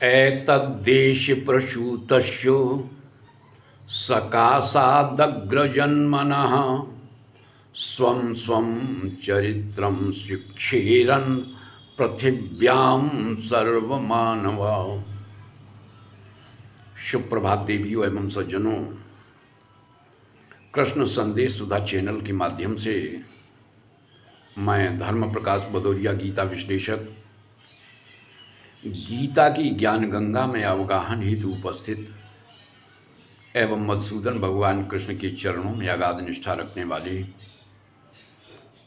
एतद्देशप्रसूतस्य सकाशादग्रजन्मनः स्वं स्वं चरित्रं शिक्षेरन् पृथिव्यां सर्वमानवा। सुप्रभात देवियों एवं सज्जनों, कृष्ण संदेश सुधा चैनल के माध्यम से मैं धर्म प्रकाश भदौरिया गीता विश्लेषक गीता की ज्ञान गंगा में अवगाहन हेतु उपस्थित एवं मधुसूदन भगवान कृष्ण के चरणों में अगाध निष्ठा रखने वाले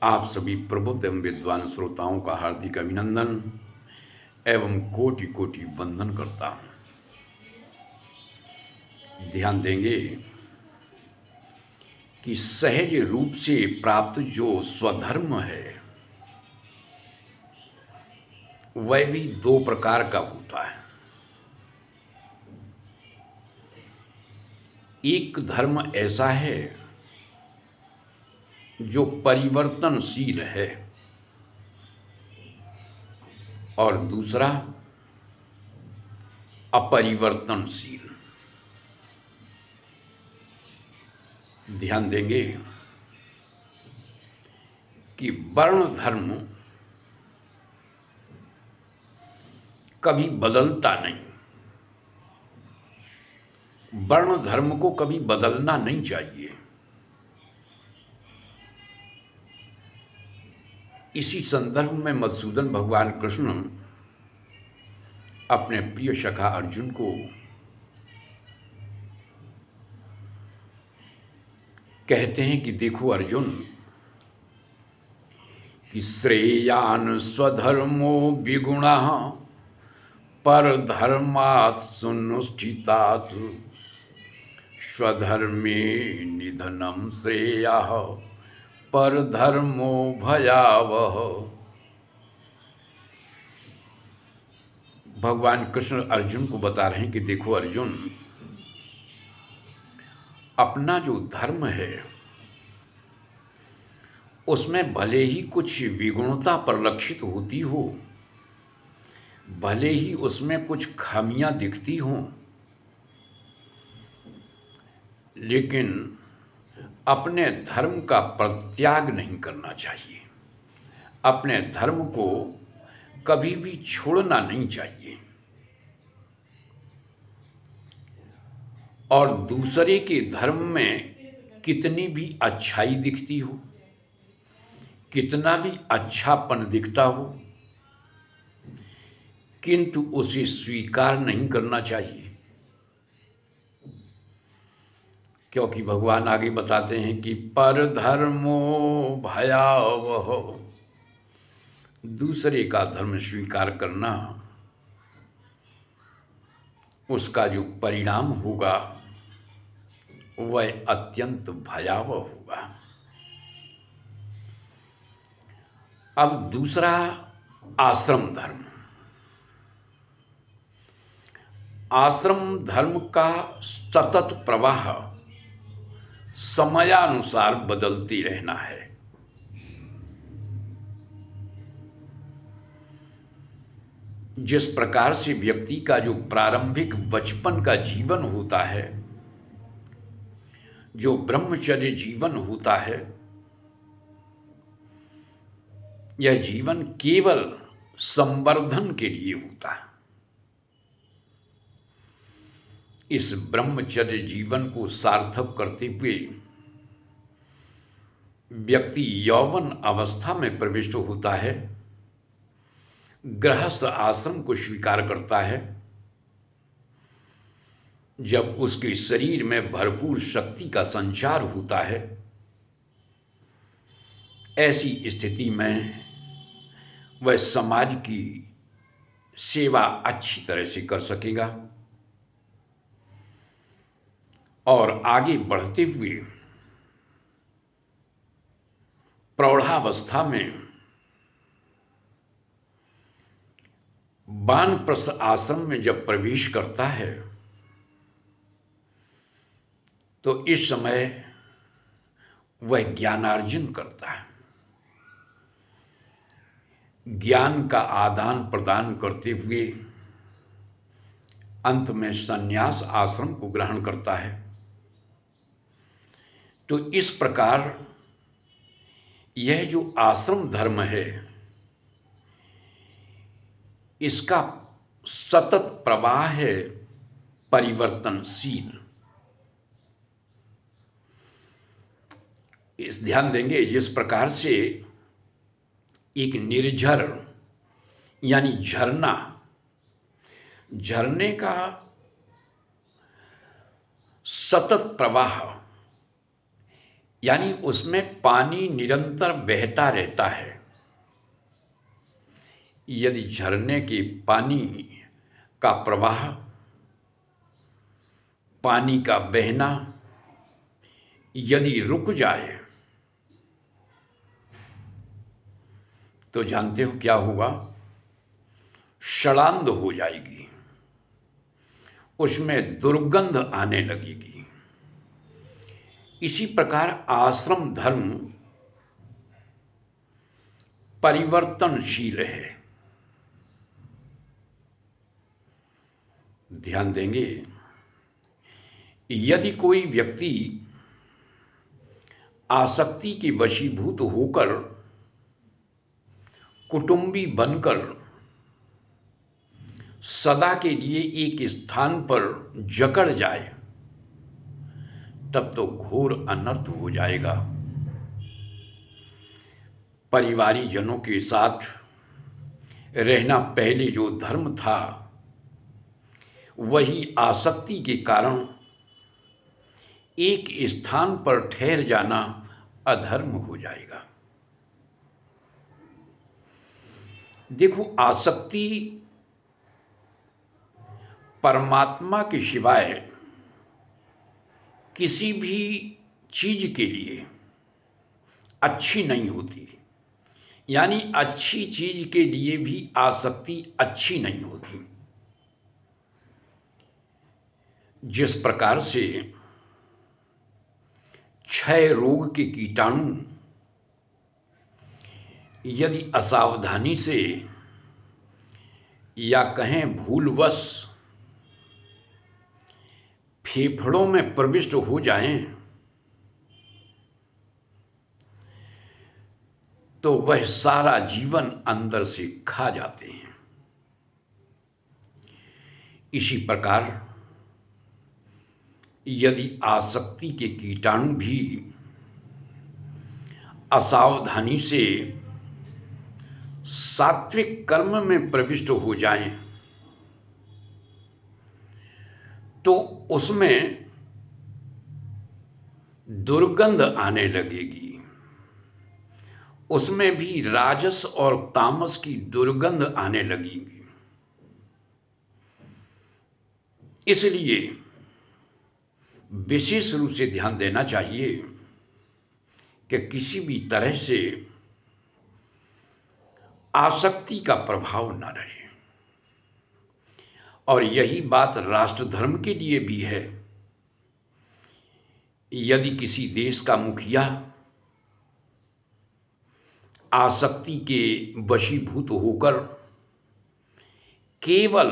आप सभी प्रबुद्ध एवं विद्वान श्रोताओं का हार्दिक अभिनंदन एवं कोटि कोटि वंदन करता हूँ। ध्यान देंगे कि सहज रूप से प्राप्त जो स्वधर्म है वह भी दो प्रकार का होता है। एक धर्म ऐसा है जो परिवर्तनशील है और दूसरा अपरिवर्तनशील। ध्यान देंगे कि वर्ण धर्म कभी बदलता नहीं, वर्ण धर्म को कभी बदलना नहीं चाहिए। इसी संदर्भ में मधुसूदन भगवान कृष्ण अपने प्रिय सखा अर्जुन को कहते हैं कि देखो अर्जुन, कि श्रेयान स्वधर्मो विगुणः परधर्मात् सुनुष्ठितात् स्वधर्मे निधनं श्रेयः परधर्मो भयावह। भगवान कृष्ण अर्जुन को बता रहे हैं कि देखो अर्जुन, अपना जो धर्म है उसमें भले ही कुछ विगुणता परिलक्षित होती हो, भले ही उसमें कुछ खामियां दिखती हों, लेकिन अपने धर्म का परित्याग नहीं करना चाहिए, अपने धर्म को कभी भी छोड़ना नहीं चाहिए। और दूसरे के धर्म में कितनी भी अच्छाई दिखती हो, कितना भी अच्छापन दिखता हो, किंतु उसे स्वीकार नहीं करना चाहिए, क्योंकि भगवान आगे बताते हैं कि परधर्मो भयावह। दूसरे का धर्म स्वीकार करना, उसका जो परिणाम होगा वह अत्यंत भयावह होगा। अब दूसरा आश्रम धर्म। आश्रम धर्म का सतत प्रवाह समयानुसार बदलती रहना है। जिस प्रकार से व्यक्ति का जो प्रारंभिक बचपन का जीवन होता है, जो ब्रह्मचर्य जीवन होता है, यह जीवन केवल संवर्धन के लिए होता है। इस ब्रह्मचर्य जीवन को सार्थक करते हुए व्यक्ति यौवन अवस्था में प्रविष्ट होता है, गृहस्थ आश्रम को स्वीकार करता है। जब उसके शरीर में भरपूर शक्ति का संचार होता है, ऐसी स्थिति में वह समाज की सेवा अच्छी तरह से कर सकेगा और आगे बढ़ते हुए प्रौढ़ावस्था में वानप्रस्थ आश्रम में जब प्रवेश करता है तो इस समय वह ज्ञानार्जन करता है। ज्ञान का आदान प्रदान करते हुए अंत में संन्यास आश्रम को ग्रहण करता है। तो इस प्रकार यह जो आश्रम धर्म है, इसका सतत प्रवाह है, परिवर्तनशील। इस ध्यान देंगे, जिस प्रकार से एक निर्झर यानी झरना, झरने का सतत प्रवाह यानी उसमें पानी निरंतर बहता रहता है। यदि झरने के पानी का प्रवाह, पानी का बहना यदि रुक जाए तो जानते हो क्या होगा? सड़ांध हो जाएगी, उसमें दुर्गंध आने लगेगी। इसी प्रकार आश्रम धर्म परिवर्तनशील है। ध्यान देंगे, यदि कोई व्यक्ति आसक्ति के वशीभूत होकर कुटुंबी बनकर सदा के लिए एक स्थान पर जकड़ जाए, तब तो घोर अनर्थ हो जाएगा। परिवारीजनों के साथ रहना पहले जो धर्म था, वही आसक्ति के कारण एक स्थान पर ठहर जाना अधर्म हो जाएगा। देखो, आसक्ति परमात्मा के सिवाय किसी भी चीज के लिए अच्छी नहीं होती, यानी अच्छी चीज के लिए भी आसक्ति अच्छी नहीं होती। जिस प्रकार से क्षय रोग के कीटाणु यदि असावधानी से या कहें भूलवश फेफड़ों में प्रविष्ट हो जाएं, तो वह सारा जीवन अंदर से खा जाते हैं। इसी प्रकार यदि आसक्ति के कीटाणु भी असावधानी से सात्विक कर्म में प्रविष्ट हो जाएं, तो उसमें दुर्गंध आने लगेगी, उसमें भी राजस और तामस की दुर्गंध आने लगेगी। इसलिए विशेष रूप से ध्यान देना चाहिए कि किसी भी तरह से आसक्ति का प्रभाव न रहे। और यही बात राष्ट्र धर्म के लिए भी है। यदि किसी देश का मुखिया आसक्ति के वशीभूत होकर केवल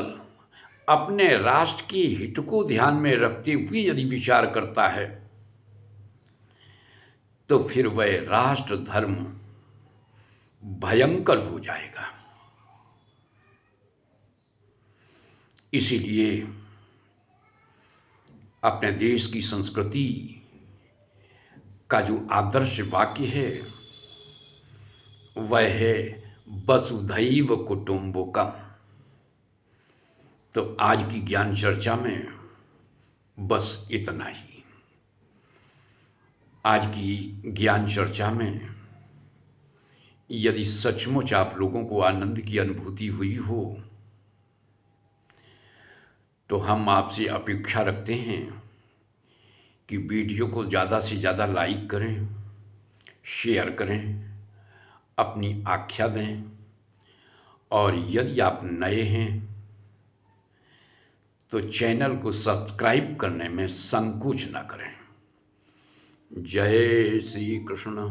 अपने राष्ट्र के हित को ध्यान में रखते हुए यदि विचार करता है, तो फिर वह राष्ट्र धर्म भयंकर हो जाएगा। इसीलिए अपने देश की संस्कृति का जो आदर्श वाक्य है, वह है वसुधैव कुटुंबकम। तो आज की ज्ञान चर्चा में बस इतना ही। आज की ज्ञान चर्चा में यदि सचमुच आप लोगों को आनंद की अनुभूति हुई हो, तो हम आपसे अपेक्षा रखते हैं कि वीडियो को ज़्यादा से ज़्यादा लाइक करें, शेयर करें, अपनी आख्या दें, और यदि आप नए हैं तो चैनल को सब्सक्राइब करने में संकोच न करें। जय श्री कृष्ण।